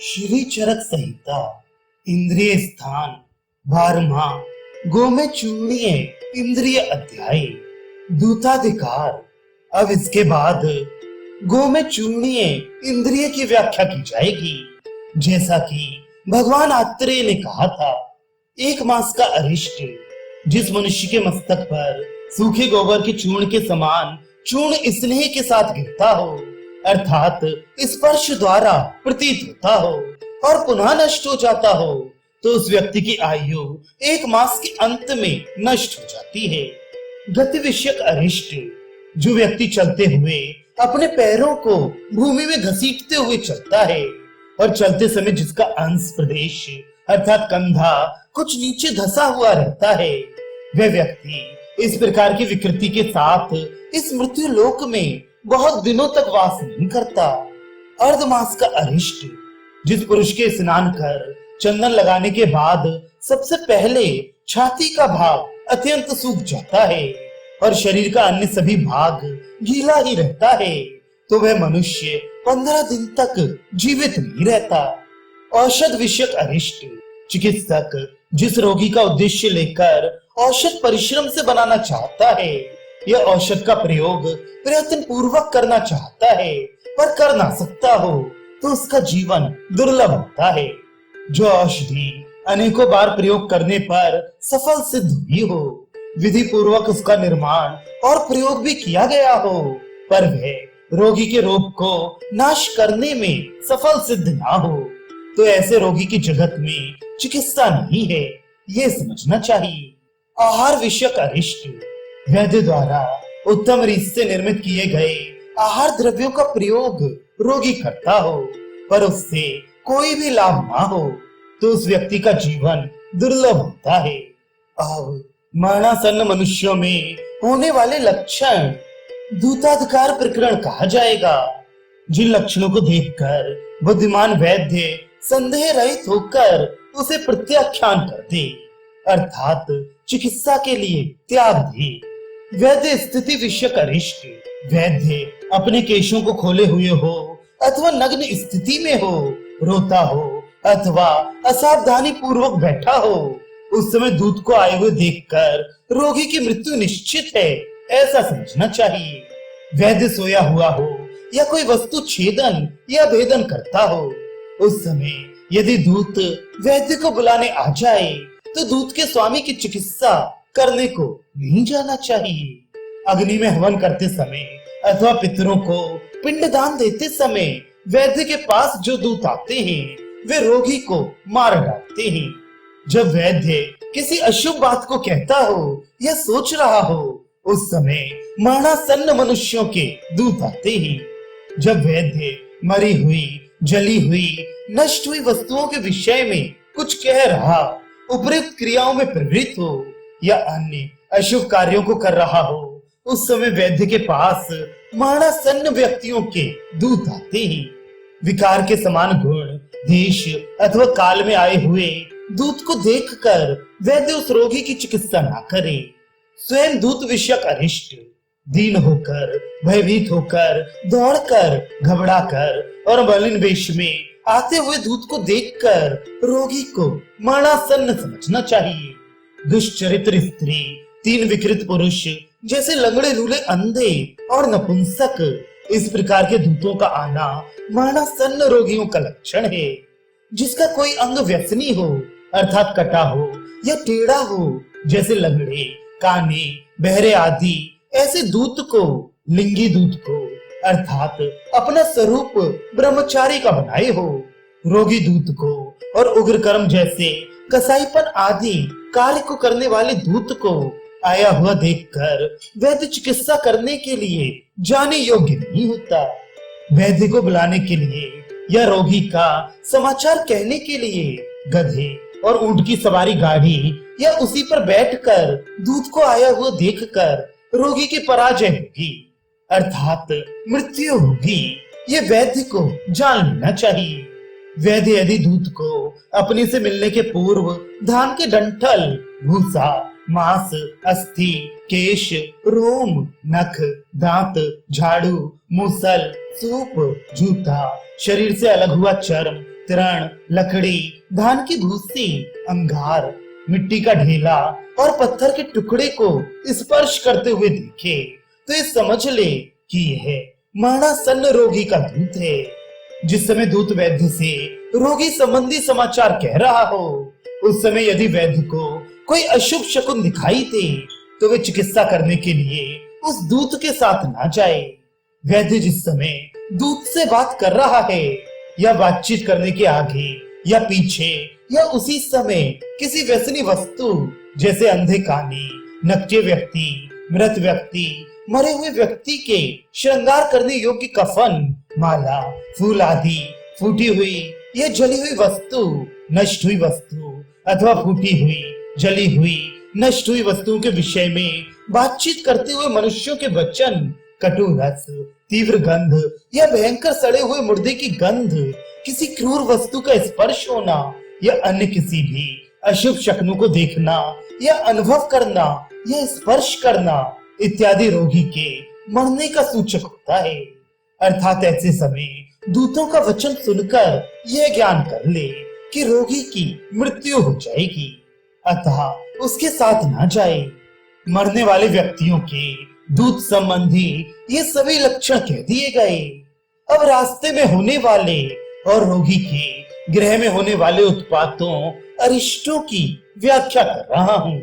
श्री चरक संहिता इंद्रिय स्थान 12वां गो में चूर्णीय इंद्रिय अध्याय दूताधिकार। अब इसके बाद गो में चूर्णीय इंद्रिय की व्याख्या की जाएगी। जैसा कि भगवान आत्रेय ने कहा था, 1 मास का अरिष्ट जिस मनुष्य के मस्तक पर सूखे गोबर के चूर्ण के समान चूर्ण स्नेह के साथ गिरता हो, अर्थात स्पर्श द्वारा प्रतीत होता हो और पुनः नष्ट हो जाता हो, तो उस व्यक्ति की आयु 1 मास के अंत में नष्ट हो जाती है। गति विषयक अरिष्ट जो व्यक्ति चलते हुए अपने पैरों को भूमि में घसीटते हुए चलता है और चलते समय जिसका अंश प्रदेश अर्थात कंधा कुछ नीचे धसा हुआ रहता है, वह व्यक्ति इस प्रकार की विकृति के साथ इस मृत्यु लोक में बहुत दिनों तक वास नहीं करता। अर्धमास का अरिष्ट जिस पुरुष के स्नान कर चंदन लगाने के बाद सबसे पहले छाती का भाग अत्यंत सूख जाता है और शरीर का अन्य सभी भाग गीला ही रहता है, तो वह मनुष्य 15 दिन तक जीवित नहीं रहता। औषध विषयक अरिष्ट चिकित्सक जिस रोगी का उद्देश्य लेकर औषध परिश्रम से बनाना चाहता है या औषध का प्रयोग प्रयत्न पूर्वक करना चाहता है पर कर ना सकता हो, तो उसका जीवन दुर्लभ होता है। जो औषधि अनेकों बार प्रयोग करने पर सफल सिद्ध हुई हो, विधि पूर्वक उसका निर्माण और प्रयोग भी किया गया हो, पर वह रोगी के रोग को नाश करने में सफल सिद्ध ना हो, तो ऐसे रोगी की जगत में चिकित्सा नहीं है, ये समझना चाहिए। आहार विषयक अरिष्ट वैद्य द्वारा उत्तम रीत से निर्मित किए गए आहार द्रव्यों का प्रयोग रोगी करता हो पर उससे कोई भी लाभ ना हो, तो उस व्यक्ति का जीवन दुर्लभ होता है। अब मरणासन्न मनुष्यों में होने वाले लक्षण दूताधिकार प्रकरण कहा जाएगा। जिन लक्षणों को देखकर बुद्धिमान वैद्य संदेह रहित होकर उसे प्रत्याख्यान कर दे, अर्थात चिकित्सा के लिए त्याग दे। वैद्य स्थिति विषयक अरिष्ट वैद्य अपने केशों को खोले हुए हो अथवा नग्न स्थिति में हो, रोता हो अथवा असावधानी पूर्वक बैठा हो, उस समय दूत को आए हुए देखकर रोगी की मृत्यु निश्चित है, ऐसा समझना चाहिए। वैद्य सोया हुआ हो या कोई वस्तु छेदन या भेदन करता हो, उस समय यदि दूत वैद्य को बुलाने आ जाए तो दूत के स्वामी की चिकित्सा करने को नहीं जाना चाहिए। अग्नि में हवन करते समय अथवा पितरों को पिंडदान देते समय वैद्य के पास जो दूत आते हैं वे रोगी को मार डालते हैं। जब वैद्य किसी अशुभ बात को कहता हो या सोच रहा हो, उस समय मरणासन्न मनुष्यों के दूत आते हैं। जब वैद्य मरी हुई, जली हुई, नष्ट हुई वस्तुओं के विषय में कुछ कह रहा, उपयुक्त क्रियाओं में प्रवृत्त हो या अन्य अशुभ कार्यों को कर रहा हो, उस समय वैद्य के पास मरणासन्न व्यक्तियों के दूत आते हैं। विकार के समान गुण, देश अथवा काल में आए हुए दूत को देखकर वैद्य उस रोगी की चिकित्सा ना करे। स्वयं दूत विषयक अरिष्ट दीन होकर, भयभीत होकर, दौड़कर, घबराकर और मलिन वेश में आते हुए दूत को देखकर रोगी को मरणासन्न समझना चाहिए। दुष्चरित्र स्त्री, 3 विकृत पुरुष जैसे लंगड़े लूले, अंधे और नपुंसक, इस प्रकार के दूतों का आना मरणासन्न रोगियों का लक्षण है। जिसका कोई अंग व्यसनी हो अर्थात कटा हो या टेढ़ा हो, जैसे लंगड़े, काने, बहरे आदि, ऐसे दूत को, लिंगी दूत को अर्थात अपना स्वरूप ब्रह्मचारी का बनाए हो, रोगी दूत को और उग्र कर्म जैसे कसाईपन आदि कार्य को करने वाले दूत को आया हुआ देखकर वैद्य चिकित्सा करने के लिए जाने योग्य नहीं होता। वैद्य को बुलाने के लिए या रोगी का समाचार कहने के लिए गधे और ऊंट की सवारी गाड़ी या उसी पर बैठकर दूत को आया हुआ देखकर रोगी की पराजय होगी अर्थात मृत्यु होगी, ये वैद्य को जान लेना चाहिए। वैद्य यदि दूत को अपने से मिलने के पूर्व धान के डंठल, भूसा, मांस, अस्थि, केश, रोम, नख, दांत, झाड़ू, मूसल, सूप, जूता, शरीर से अलग हुआ चर्म, तृण, लकड़ी, धान की भूसी, अंगार, मिट्टी का ढेला और पत्थर के टुकड़े को स्पर्श करते हुए देखे तो ये समझ ले कि यह मरणासन्न रोगी का दूत है। जिस समय दूत वैद्य से रोगी संबंधी समाचार कह रहा हो, उस समय यदि वैद्य को कोई अशुभ शकुन दिखाई दे तो वे चिकित्सा करने के लिए उस दूत के साथ ना जाए। वैद्य जिस समय दूत से बात कर रहा है या बातचीत करने के आगे या पीछे या उसी समय किसी व्यसनी वस्तु जैसे अंधे काने, नकचे व्यक्ति, मृत व्यक्ति, मरे हुए व्यक्ति के श्रृंगार करने योग्य कफन, माला, फूल आदि फूटी हुई या जली हुई वस्तु, नष्ट हुई वस्तु अथवा फूटी हुई, जली हुई, नष्ट हुई वस्तुओं के विषय में बातचीत करते हुए मनुष्यों के वचन, कटु रस, तीव्र गंध या भयंकर सड़े हुए मुर्दे की गंध, किसी क्रूर वस्तु का स्पर्श होना या अन्य किसी भी अशुभ शक्नों को देखना या अनुभव करना या स्पर्श करना इत्यादि रोगी के मरने का सूचक होता है। अर्थात ऐसे समय दूतों का वचन सुनकर यह ज्ञान कर ले कि रोगी की मृत्यु हो जाएगी, अतः उसके साथ ना जाए। मरने वाले व्यक्तियों के दूत संबंधी ये सभी लक्षण कह दिए गए। अब रास्ते में होने वाले और रोगी के गृह में होने वाले उत्पातों, अरिष्टों की व्याख्या कर रहा हूँ।